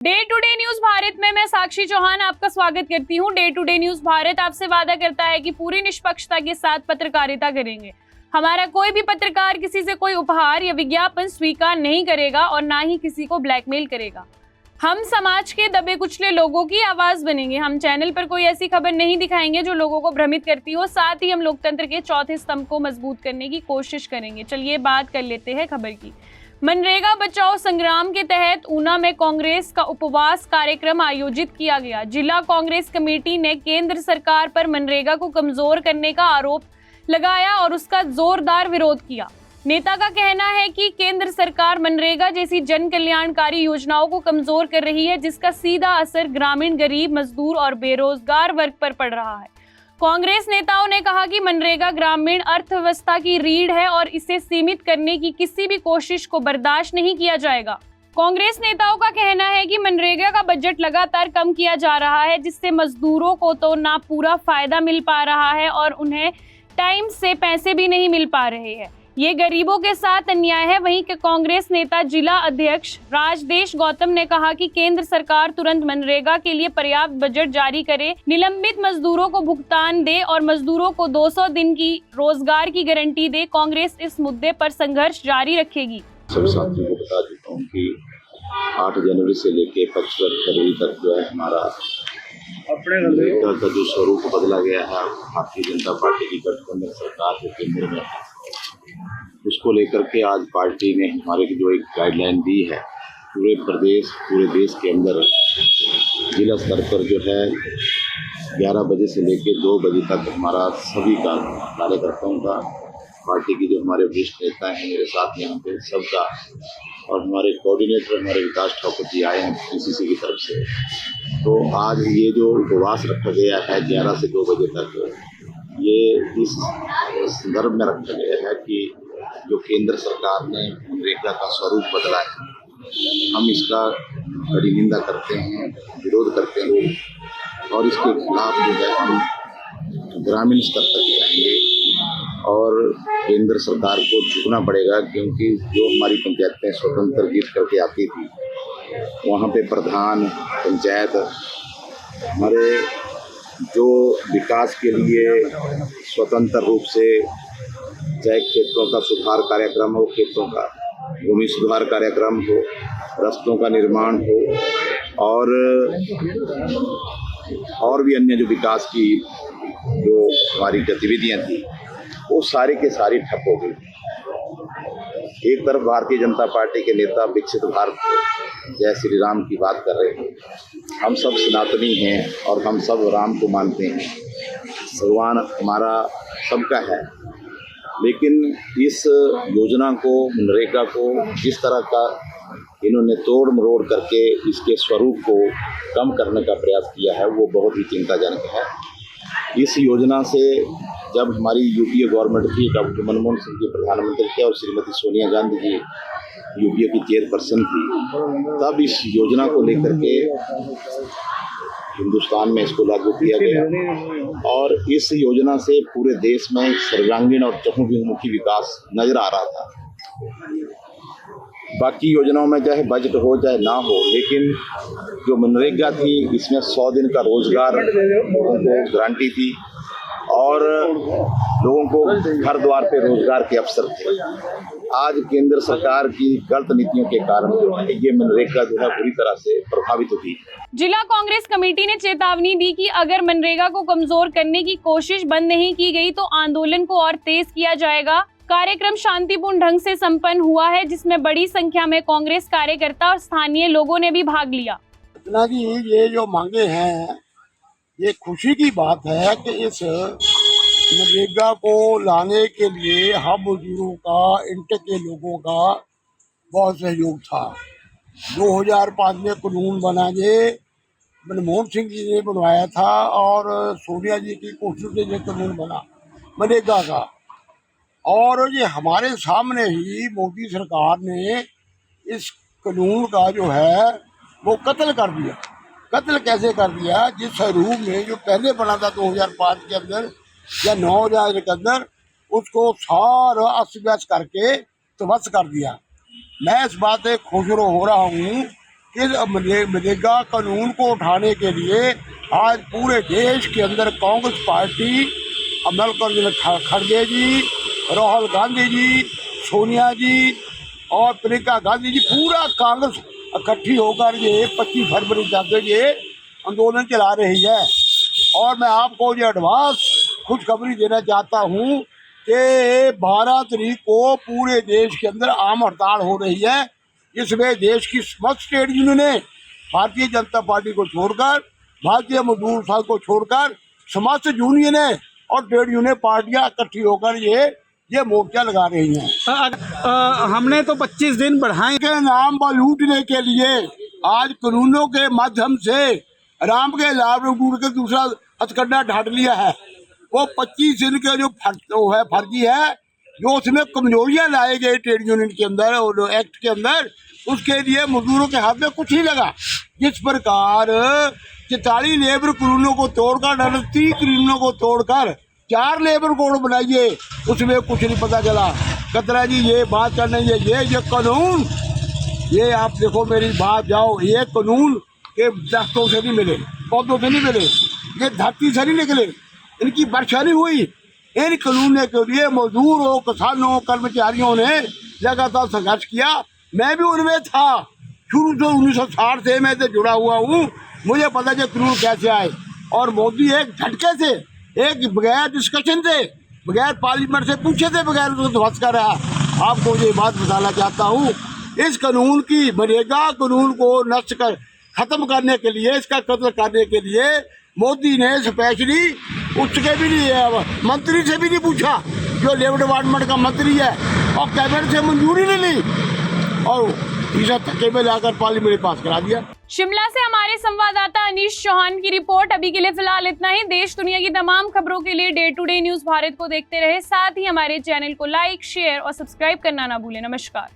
Day to day news Bharat में मैं साक्षी चौहान आपका स्वागत करती हूं। Day to day news Bharat आपसे वादा करता है कि पूरी निष्पक्षता के साथ पत्रकारिता करेंगे। हमारा कोई भी पत्रकार किसी से कोई उपहार या विज्ञापन स्वीकार नहीं करेगा और ना ही किसी को ब्लैकमेल करेगा। हम समाज के दबे कुचले लोगों की आवाज बनेंगे। हम चैनल पर कोई ऐसी खबर नहीं दिखाएंगे जो लोगों को भ्रमित करती हो। साथ ही हम लोकतंत्र के चौथे स्तंभ को मजबूत करने की कोशिश करेंगे। चलिए बात कर लेते हैं खबर की। मनरेगा बचाओ संग्राम के तहत ऊना में कांग्रेस का उपवास कार्यक्रम आयोजित किया गया। जिला कांग्रेस कमेटी ने केंद्र सरकार पर मनरेगा को कमजोर करने का आरोप लगाया और उसका जोरदार विरोध किया। नेता का कहना है कि केंद्र सरकार मनरेगा जैसी जन कल्याणकारी योजनाओं को कमजोर कर रही है, जिसका सीधा असर ग्रामीण गरीब मजदूर और बेरोजगार वर्ग पर पड़ रहा है। कांग्रेस नेताओं ने कहा कि मनरेगा ग्रामीण अर्थव्यवस्था की रीढ़ है और इसे सीमित करने की किसी भी कोशिश को बर्दाश्त नहीं किया जाएगा। कांग्रेस नेताओं का कहना है कि मनरेगा का बजट लगातार कम किया जा रहा है, जिससे मजदूरों को तो ना पूरा फायदा मिल पा रहा है और उन्हें टाइम से पैसे भी नहीं मिल पा रहे हैं। ये गरीबों के साथ अन्याय है। वहीं के कांग्रेस नेता जिला अध्यक्ष राजदेश गौतम ने कहा कि केंद्र सरकार तुरंत मनरेगा के लिए पर्याप्त बजट जारी करे, निलंबित मजदूरों को भुगतान दे और मजदूरों को 200 दिन की रोजगार की गारंटी दे। कांग्रेस इस मुद्दे पर संघर्ष जारी रखेगी। सब साथियों को बता देता हूँ कि 8 जनवरी से लेके 25 फरवरी तक जो है हमारा मनरेगा का जो स्वरूप बदला गया है भारतीय जनता पार्टी की गठबंधन सरकार के केंद्र में, उसको लेकर के आज पार्टी ने हमारे की जो एक गाइडलाइन दी है, पूरे देश के अंदर जिला स्तर पर जो है 11 बजे से लेके 2 बजे तक हमारा सभी का कार्यकर्ताओं का, पार्टी की जो हमारे वरिष्ठ नेता हैं मेरे साथ यहाँ पे सबका, और हमारे कोऑर्डिनेटर हमारे विकास ठाकुर जी आए हैं पीसीसी की तरफ से। तो आज ये जो उपवास रखा गया है 11 से 2 बजे तक, ये इस संदर्भ में रखा गया है कि जो केंद्र सरकार ने मनरेगा का स्वरूप बदला है, हम इसका बड़ी निंदा करते हैं, विरोध करते हैं और इसके खिलाफ जो है हम ग्रामीण स्तर तक जाएंगे और केंद्र सरकार को झुकना पड़ेगा, क्योंकि जो हमारी पंचायतें स्वतंत्र जीत करके आती थी, वहाँ पे प्रधान पंचायत हमारे जो विकास के लिए स्वतंत्र रूप से, चाहे खेतों का सुधार कार्यक्रम हो, खेतों का भूमि सुधार कार्यक्रम हो, रास्तों का निर्माण हो और भी अन्य जो विकास की जो हमारी गतिविधियां थी, वो सारी के सारी ठप हो गई। एक तरफ भारतीय जनता पार्टी के नेता विकसित भारत जय श्री राम की बात कर रहे हैं। हम सब सनातनी हैं और हम सब राम को मानते हैं, भगवान हमारा सबका है, लेकिन इस योजना को, मनरेगा को जिस तरह का इन्होंने तोड़ मरोड़ करके इसके स्वरूप को कम करने का प्रयास किया है, वो बहुत ही चिंताजनक है। इस योजना से जब हमारी यूपीए गवर्नमेंट थी, डॉक्टर मनमोहन सिंह जी प्रधानमंत्री थे और श्रीमती सोनिया गांधी जी यूपीए की चेयरपर्सन थी, तब इस योजना को लेकर के हिंदुस्तान में इसको लागू किया गया और इस योजना से पूरे देश में सर्वांगीण और चहुमुखी विकास नजर आ रहा था। बाकी योजनाओं में चाहे बजट हो चाहे ना हो, लेकिन जो मनरेगा थी इसमें 100 दिन का रोजगार लोगों को गारंटी थी और लोगों को घर द्वार पे रोजगार के अवसर थे। आज केंद्र सरकार की गलत नीतियों के कारण ये मनरेगा जो है पूरी तरह से प्रभावित हुई। जिला कांग्रेस कमेटी ने चेतावनी दी कि अगर मनरेगा को कमजोर करने की कोशिश बंद नहीं की गई तो आंदोलन को और तेज किया जाएगा। कार्यक्रम शांतिपूर्ण ढंग से संपन्न हुआ है, जिसमें बड़ी संख्या में कांग्रेस कार्यकर्ता और स्थानीय लोगों ने भी भाग लिया। इतना जी ये जो मांगे हैं, ये खुशी की बात है कि इस मनरेगा को लाने के लिए हम मजदूरों का, इंट के लोगों का बहुत सहयोग था। 2005 में कानून बना, ये मनमोहन सिंह जी ने बनवाया था और सोनिया जी की कोशिश से ये कानून बना मनरेगा का, और ये हमारे सामने ही मोदी सरकार ने इस कानून का जो है वो कत्ल कर दिया। कत्ल कैसे कर दिया? जिस स्वरूप में जो पहले बना था 2005 के अंदर या 2000 के अंदर, उसको सारा अस्त व्यस्त करके ध्वस्त कर दिया। मैं इस बात से खुश हो रहा हूँ कि मनरेगा कानून को उठाने के लिए आज पूरे देश के अंदर कांग्रेस पार्टी, मल्लिकार्जुन खड़गे जी, राहुल गांधी जी, सोनिया जी और प्रियंका गांधी जी, पूरा कांग्रेस इकट्ठी होकर ये 25 फरवरी तक ये आंदोलन चला रही है। और मैं आपको ये एडवांस खुशखबरी देना चाहता हूँ कि 12 तारीख को पूरे देश के अंदर आम हड़ताल हो रही है। इसमें देश की समस्त ट्रेड यूनियनें भारतीय जनता पार्टी को छोड़कर, भारतीय मजदूर संघ को छोड़कर समस्त यूनियनें और ट्रेड यूनियन पार्टियां इकट्ठी होकर ये मोर्चा लगा रही हैं। हमने तो 25 दिन बढ़ाए के नाम पर लूटने के लिए आज कानूनों के माध्यम से राम के लाभ के दूसरा हथकंडा ढाट लिया है। वो 25 दिन के जो फर्जी है, जो उसमें कमजोरियां लाए गए ट्रेड यूनियन के अंदर और एक्ट के अंदर, उसके लिए मजदूरों के हाथ में कुछ नहीं लगा। जिस प्रकार 44 लेबर कानूनों को तोड़कर, 30 कानूनों को तोड़कर 4 लेबर कोड बनाइए, उसमें कुछ नहीं पता चला। कतरा जी ये बात करना ये कानून, ये आप देखो मेरी बात जाओ, ये कानून के दस्तों से नहीं मिले, पौधों से नहीं मिले, ये धरती से नहीं निकले, इनकी वर्षा नहीं हुई। इन कानून के लिए मजदूरों, किसानों, कर्मचारियों ने लगातार संघर्ष किया। मैं भी उनमें था, शुरू से 1960 से मैं से जुड़ा हुआ हूँ। मुझे पता है कानून कैसे आए। और मोदी एक झटके से, एक बगैर डिस्कशन से, बगैर पार्लियामेंट से पूछे थे, बगैर उसको ध्वस्त कर रहा। आपको ये बात बताना चाहता हूँ, इस कानून की, मनरेगा कानून को नष्ट कर खत्म करने के लिए, इसका कत्ल करने के लिए मोदी ने स्पेशली उसके भी नहीं, मंत्री से भी नहीं पूछा, जो लेबर डिपार्टमेंट का मंत्री है, और कैबिनेट से मंजूरी नहीं ली और तीसरा धक्के में लाकर पार्लियामेंट में पास करा दिया। शिमला से हमारे संवाददाता अनीश चौहान की रिपोर्ट। अभी के लिए फिलहाल इतना ही। देश दुनिया की तमाम खबरों के लिए day to day news Bharat को देखते रहे। साथ ही हमारे चैनल को लाइक, शेयर और सब्सक्राइब करना ना भूलें। नमस्कार।